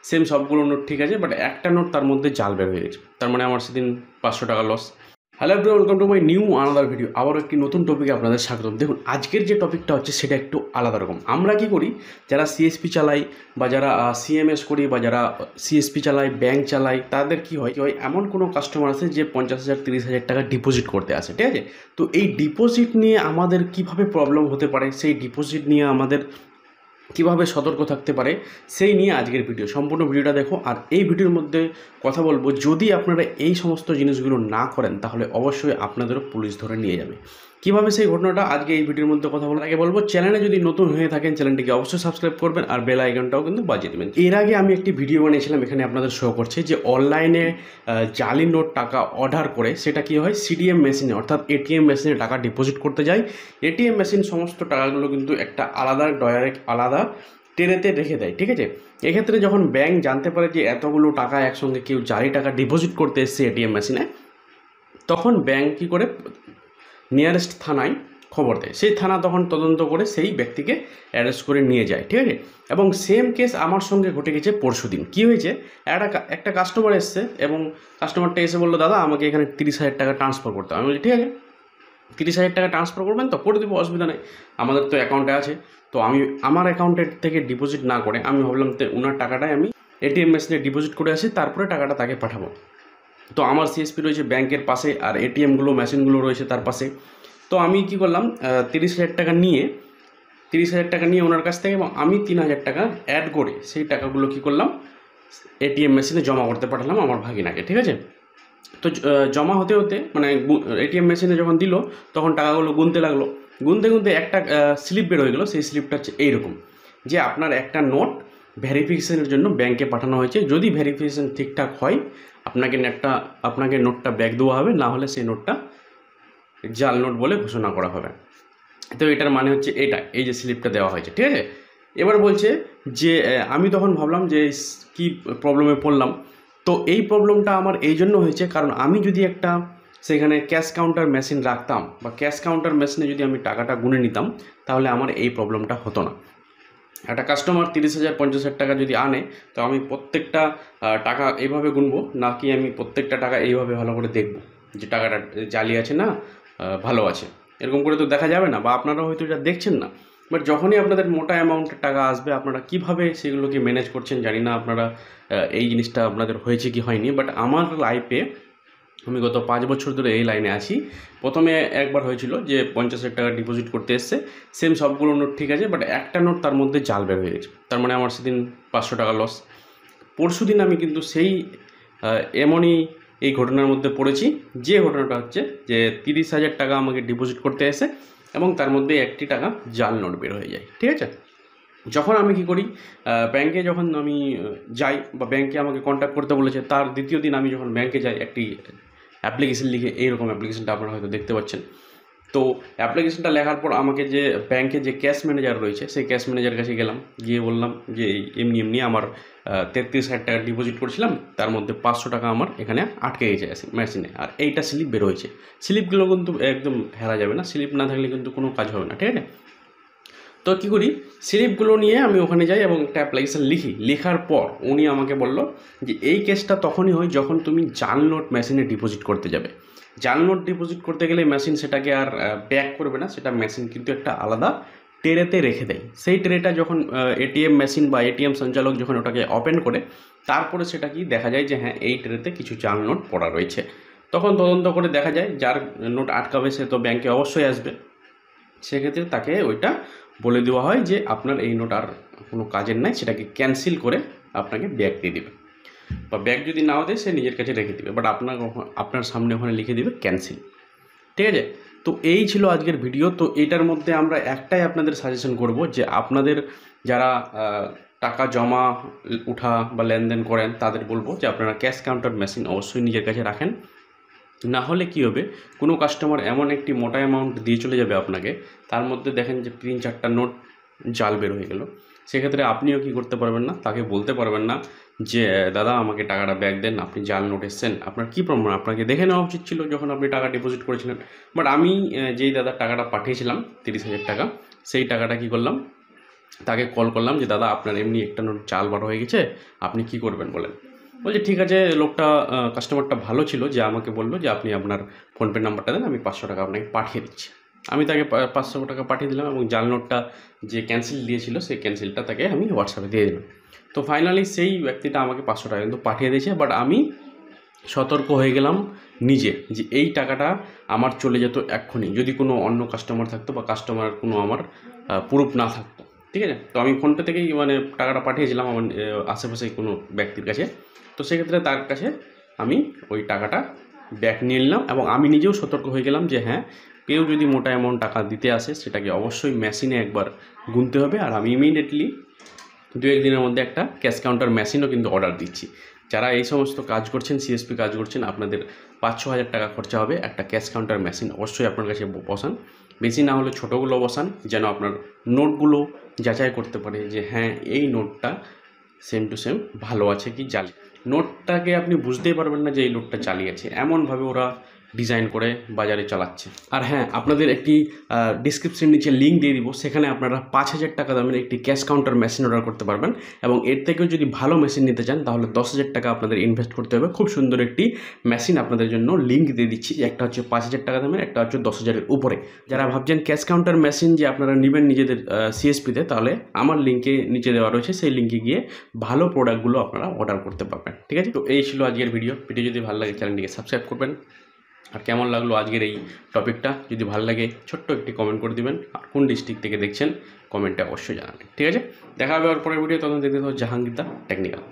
Same সবগুলো note ঠিক আছে, বাট একটা নোট তার মধ্যে জাল বের হয়ে গেছে। তার মানে আমার সেদিন 500 টাকা loss. Hello everyone, welcome to my new another video. আবারও একটি নতুন টপিকে আপনাদের স্বাগতম। দেখুন, আজকের যে টপিকটা হচ্ছে সেটা একটু আলাদা রকম। আমরা কি করি, যারা সিএসপি চালাই বা যারা সিএমএস করি বা যারা সিএসপি চালাই, ব্যাংক চালাই, তাদের কি হয় এমন কোনো কাস্টমার আছে যে 50,000 30,000 টাকা ডিপোজিট করতে আসে, ঠিক আছে? তো এই ডিপোজিট নিয়ে আমাদের কিভাবে প্রবলেম হতে পারে, সেই ডিপোজিট নিয়ে আমাদের কীভাবে সতর্ক থাকতে পারে, সেই নিয়ে আজকের ভিডিও। সম্পূর্ণ ভিডিওটা দেখো। আর এই ভিডিওর মধ্যে কথা বলবো, যদি আপনারা এই সমস্ত জিনিসগুলো না করেন তাহলে অবশ্যই আপনাদেরও পুলিশ ধরে নিয়ে যাবে। কীভাবে সেই ঘটনাটা আজকে এই ভিডিওর মধ্যে কথা বলার আগে বলবো, চ্যানেলে যদি নতুন হয়ে থাকেন চ্যানেলটিকে অবশ্যই সাবস্ক্রাইব করবেন আর বেল আইকনটাও কিন্তু বাজিয়ে দেবেন। এর আগে আমি একটি ভিডিও বানিয়েছিলাম, এখানে আপনাদের শো করছে যে অনলাইনে জালি নোট টাকা অর্ডার করে সেটা কি হয়, সিডিএম মেশিনে অর্থাৎ এটিএম মেশিনে টাকা ডিপোজিট করতে যায়। এটিএম মেশিন সমস্ত টাকাগুলো কিন্তু একটা আলাদা ডয়ারে আলাদা ট্রেতে রেখে দেয়, ঠিক আছে? এক্ষেত্রে যখন ব্যাংক জানতে পারে যে এতগুলো টাকা একসঙ্গে কেউ জালি টাকা ডিপোজিট করতে এসছে এটিএম মেশিনে, তখন ব্যাংক কী করে নিয়ারেস্ট থানায় খবর দেয়। সেই থানা তখন তদন্ত করে সেই ব্যক্তিকে অ্যারেস্ট করে নিয়ে যায়, ঠিক আছে? এবং সেম কেস আমার সঙ্গে ঘটে গেছে পরশুদিন। কী হয়েছে, একটা কাস্টমার এসছে এবং কাস্টমারটা এসে বললো, দাদা আমাকে এখানে 30,000 টাকা ট্রান্সফার করতে হবে। আমি বলি, ঠিক আছে, 30,000 টাকা ট্রান্সফার করবেন তো, করে দেবো, অসুবিধা নেই, আমাদের তো অ্যাকাউন্টে আছে। তো আমি আমার অ্যাকাউন্টের থেকে ডিপোজিট না করে আমি ভাবলাম তো ওনার টাকাটাই আমি এটিএম মেশিনে ডিপোজিট করে আসি, তারপরে টাকাটা তাকে পাঠাবো। তো আমার সিএসপি রয়েছে ব্যাংকের পাশে আর এটিএমগুলো মেশিনগুলো রয়েছে তার পাশে। তো আমি কি করলাম, 30,000 টাকা নিয়ে ওনার কাছ থেকে, এবং আমি 3,000 টাকা অ্যাড করে সেই টাকাগুলো কি করলাম, এটিএম মেশিনে জমা করতে পাঠালাম আমার ভাগিনাকে, ঠিক আছে? তো জমা হতে হতে মানে এটিএম মেশিনে যখন দিল তখন টাকাগুলো গুনতে লাগলো। গুনতে গুনতে একটা স্লিপ বের হয়ে গেলো। সেই স্লিপটা হচ্ছে এইরকম, যে আপনার একটা নোট ভেরিফিকেশনের জন্য ব্যাংকে পাঠানো হয়েছে। যদি ভেরিফিকেশন ঠিকঠাক হয় আপনাকে নোটটা ব্যাক দেওয়া হবে, না হলে সেই নোটটা জাল নোট বলে ঘোষণা করা হবে। তো এটার মানে হচ্ছে এই যে স্লিপটা দেওয়া হয়েছে, ঠিক আছে? এবার বলছে যে আমি তখন ভাবলাম যে কি প্রবলেমে পড়লাম। তো এই প্রবলেমটা আমার এই জন্য হয়েছে কারণ আমি যদি একটা সেখানে ক্যাশ কাউন্টার মেশিন রাখতাম বা ক্যাশ কাউন্টার মেশিনে যদি আমি টাকাটা গুনে নিতাম, তাহলে আমার এই প্রবলেমটা হতো না। একটা কাস্টমার 30,000 50,000 টাকা যদি আনে, তো আমি প্রত্যেকটা টাকা এইভাবে গুনবো, নাকি আমি প্রত্যেকটা টাকা এইভাবে ভালো করে দেখব যে টাকাটা জালি আছে না ভালো আছে, এরকম করে তো দেখা যাবে না, বা আপনারা হয়তো এটা দেখছেন না। বাট যখনই আপনাদের মোটা অ্যামাউন্টের টাকা আসবে, আপনারা কিভাবে সেগুলোকে ম্যানেজ করছেন জানি না, আপনারা এই জিনিসটা আপনাদের হয়েছে কি হয়নি। বাট আমার লাইফে, আমি গত 5 বছর ধরে এই লাইনে আছি, প্রথমে একবার হয়েছিল যে 50,000 টাকা ডিপোজিট করতে এসছে, সেম সবগুলো নোট ঠিক আছে, বাট একটা নোট তার মধ্যে জাল বের হয়ে গেছে। তার মানে আমার সেদিন 500 টাকা লস। পরশুদিন আমি কিন্তু সেই এমনই এই ঘটনার মধ্যে পড়েছি, যে ঘটনাটা হচ্ছে যে 30,000 টাকা আমাকে ডিপোজিট করতে এসে এবং তার মধ্যে একটি টাকা জাল নোট বের হয়ে যায়, ঠিক আছে? যখন আমি কি করি, ব্যাংকে যখন আমি যাই বা ব্যাংকে আমাকে কন্ট্যাক্ট করতে বলেছে, তার দ্বিতীয় দিন আমি যখন ব্যাংকে যাই, একটি অ্যাপ্লিকেশন লিখে, এইরকম অ্যাপ্লিকেশনটা আপনারা হয়তো দেখতে পাচ্ছেন। তো অ্যাপ্লিকেশনটা লেখার পর আমাকে যে ব্যাংকে যে ক্যাশ ম্যানেজার রয়েছে, সেই ক্যাশ ম্যানেজারের কাছে গেলাম, গিয়ে বললাম যে এমনি আমার 33,000 টাকা ডিপোজিট করেছিলাম, তার মধ্যে 500 টাকা আমার এখানে আটকে গেছে মেশিনে, আর এইটা স্লিপ বের হয়েছে। স্লিপগুলো কিন্তু একদম হেরা যাবে না, স্লিপ না থাকলে কিন্তু কোনো কাজ হবে না, ঠিক আছে? তো কী করি, স্লিপগুলো নিয়ে আমি ওখানে যাই এবং একটা অ্যাপ্লিকেশান লিখি। লেখার পর উনি আমাকে বলল যে এই কেসটা তখনই হয় যখন তুমি জাল নোট মেশিনে ডিপোজিট করতে যাবে। জাল নোট ডিপোজিট করতে গেলে মেশিন সেটাকে আর ব্যাক করবে না, সেটা মেশিন কিন্তু একটা আলাদা ট্রেতে রেখে দেয়। সেই ট্রেটা যখন এটিএম মেশিন বা এটিএম সঞ্চালক যখন ওটাকে ওপেন করে, তারপরে সেটা কি দেখা যায় যে হ্যাঁ, এই ট্রেতে কিছু জাল নোট পড়া রয়েছে। তখন তদন্ত করে দেখা যায় যার নোট আটকাবে সে তো ব্যাংকে অবশ্যই আসবে। সেক্ষেত্রে তাকে ওইটা বলে দেওয়া হয় যে আপনার এই নোট আর কোনো কাজের নাই, সেটাকে ক্যান্সেল করে আপনাকে ব্যাক দিয়ে দেবে, বা ব্যাক যদি নাও দেয় সে নিজের কাছে রেখে দেবে, বাট আপনার সামনে ওখানে লিখে দেবে ক্যান্সেল, ঠিক আছে? তো এই ছিল আজকের ভিডিও। তো এটার মধ্যে আমরা একটাই আপনাদের সাজেশন করব যে আপনাদের যারা টাকা জমা উঠা বা লেনদেন করেন, তাদের বলবো যে আপনারা ক্যাশ কাউন্টার মেশিন অবশ্যই নিজের কাছে রাখেন। না হলে কী হবে, কোনো কাস্টমার এমন একটি মোটা অ্যামাউন্ট দিয়ে চলে যাবে আপনাকে, তার মধ্যে দেখেন যে 3-4টা নোট জাল বের হয়ে গেল। সেক্ষেত্রে আপনিও কি করতে পারবেন না, তাকে বলতে পারবেন না যে দাদা আমাকে টাকাটা ব্যাক দেন, আপনি জাল নোট এসছেন, আপনার কী প্রমাণ? আপনাকে দেখে নেওয়া উচিত ছিল যখন আপনি টাকা ডিপোজিট করেছিলেন। বাট আমি যেই দাদার টাকাটা পাঠিয়েছিলাম 30,000 টাকা, সেই টাকাটা কী করলাম, তাকে কল করলাম যে দাদা আপনার এমনি একটা নোট চাল বার হয়ে গেছে, আপনি কি করবেন বলেন। বলছে ঠিক আছে, লোকটা কাস্টমারটা ভালো ছিল যে আমাকে বললো যে আপনি আপনার ফোনপে নাম্বারটা দেন, আমি 500 টাকা আপনাকে পাঠিয়ে দিচ্ছি। আমি তাকে 500 টাকা পাঠিয়ে দিলাম এবং জাল নোটটা যে ক্যান্সেল দিয়েছিল সেই ক্যান্সেলটা তাকে আমি হোয়াটসঅ্যাপে দিয়ে দিলাম। তো ফাইনালি সেই ব্যক্তিটা আমাকে 500 টাকা কিন্তু পাঠিয়ে দিয়েছে, বাট আমি সতর্ক হয়ে গেলাম নিজে যে এই টাকাটা আমার চলে যেত এক্ষুনি যদি কোনো অন্য কাস্টমার থাকতো বা কাস্টমার কোনো আমার প্রুফ না থাকতো। ঠিক আছে, তো আমি ফোনপে থেকেই মানে টাকাটা পাঠিয়েছিলাম আমার আশেপাশে কোনো ব্যক্তির কাছে। তো সেক্ষেত্রে তার কাছে আমি ওই টাকাটা ব্যাক নিয়ে নিলাম এবং আমি নিজেও সতর্ক হয়ে গেলাম যে হ্যাঁ, কেউ যদি মোটা অ্যামাউন্ট টাকা দিতে আসে সেটাকে অবশ্যই মেশিনে একবার গুনতে হবে। আর আমি ইমিডিয়েটলি 2-1 দিনের মধ্যে একটা ক্যাশ কাউন্টার মেশিনও কিন্তু অর্ডার দিচ্ছি। যারা এই সমস্ত কাজ করছেন, সিএসপি কাজ করছেন, আপনাদের 5-6 হাজার টাকা খরচা হবে, একটা ক্যাশ কাউন্টার মেশিন অবশ্যই আপনার কাছে বসান। বেশি না হলে ছোটোগুলো বসান, যেন আপনার নোটগুলো যাচাই করতে পারে যে হ্যাঁ এই নোটটা সেম টু সেম ভালো আছে কি জালি। নোটটাকে আপনি বুঝতেই পারবেন না যে এই নোটটা জালি আছে, এমনভাবে ওরা ডিজাইন করে বাজারে চালাচ্ছে। আর হ্যাঁ, আপনাদের একটি ডিসক্রিপশন নিচে লিঙ্ক দিয়ে দিব, সেখানে আপনারা 5,000 টাকা দামের একটি ক্যাশ কাউন্টার মেশিন অর্ডার করতে পারবেন এবং এর থেকেও যদি ভালো মেশিন নিতে চান তাহলে 10,000 টাকা আপনাদের ইনভেস্ট করতে হবে। খুব সুন্দর একটি মেশিন আপনাদের জন্য লিঙ্ক দিয়ে দিচ্ছি, একটা হচ্ছে 5,000 টাকা দামের, একটা হচ্ছে 10,000-এর উপরে। যারা ভাবছেন ক্যাশ কাউন্টার মেশিন যে আপনারা নেবেন নিজেদের সিএসপিতে, তাহলে আমার লিঙ্কে নিচে দেওয়া রয়েছে, সেই লিঙ্কে গিয়ে ভালো প্রোডাক্টগুলো আপনারা অর্ডার করতে পারবেন। ঠিক আছে, তো এই ছিল আজকের ভিডিও যদি ভালো লাগে চ্যানেলটিকে সাবস্ক্রাইব করবেন। আর কেমন লাগলো আজকের এই টপিকটা, যদি ভালো লাগে ছোট্ট একটি কমেন্ট করে দিবেন। আর কোন ডিস্ট্রিক্ট থেকে দেখছেন কমেন্টে অবশ্যই জানাবেন। ঠিক আছে, দেখা হবে আর পরের ভিডিও, তখন দেখতে থাকো জাহাঙ্গীর দা টেকনিক্যাল।